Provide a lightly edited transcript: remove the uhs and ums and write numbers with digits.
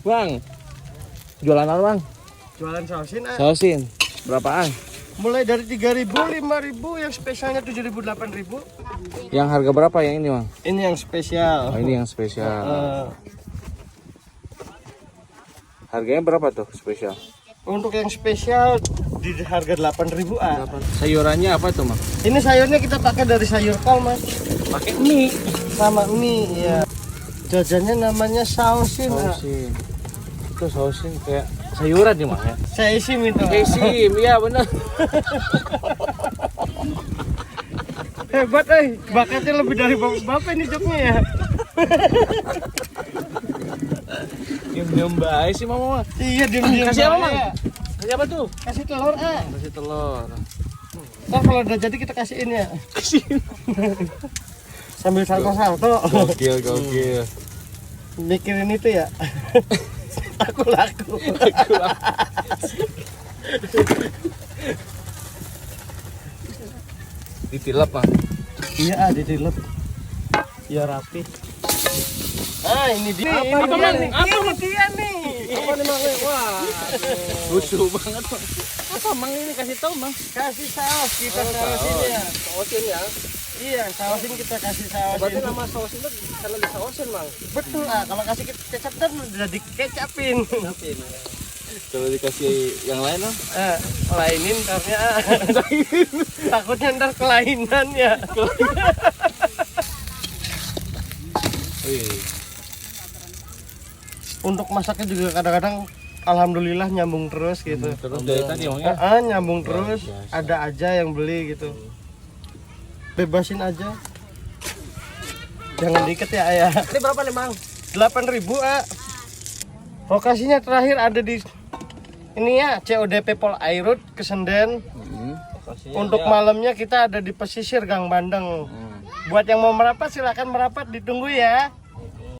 Bang, jualan apa bang? Jualan sausin Sausin, berapaan? mulai dari 3.000, 5.000, yang spesialnya 7.000, 8.000. Yang harga berapa yang ini bang? Ini yang spesial. Oh ini yang spesial. Harganya berapa tuh spesial? Untuk yang spesial di harga 8.000 Sayurannya apa tuh bang? Ini sayurnya kita pakai dari sayur kol mas. Pakai mie. Sama mie ya. Jajannya namanya sausin. Sausin. Itu sausin kayak sayuran nih bang ya? Seisim itu. Sim, iya bener. Hebat bakatnya lebih dari bapak ini joknya ya. Diam-diam baik sih mama. Iya diam-diam. Kasih apa bang? Kasih apa tuh? Kasih telur Kasih telur. Ntar kalau udah jadi kita kasihin ya. Kasihin. Sambil salto-salto. Gokil. Mikirin itu ya. Aku laku. Ditilap bang. Iya ditilep. Ya rapi. Ini dia. Apa bang? Ini dia nih. Apa nih bang? Wah, lucu banget bang. Apa bang ini kasih tahu bang? Kasih saus kita sausin ya. Sausin ya. Iya sausin kita kasih sausin. Berarti nama saus itu karena disausin bang. Betul kalau kasih kecap kan udah dikecapin. Kalau dikasih yang lain bang? Lainin ntarnya. Takutnya ntar kelainan ya. Untuk masaknya juga kadang-kadang alhamdulillah nyambung terus gitu. Terus dari tadi bang ya? Nyambung terus, ada aja yang beli gitu. Bebasin aja. Jangan diikat ya ayah. Ini berapa nih bang? 8.000 Lokasinya terakhir ada di ini ya, CODP Pol Airut Kesenden. Untuk malamnya kita ada di pesisir Gang Bandeng. Buat yang mau merapat silakan merapat, ditunggu ya.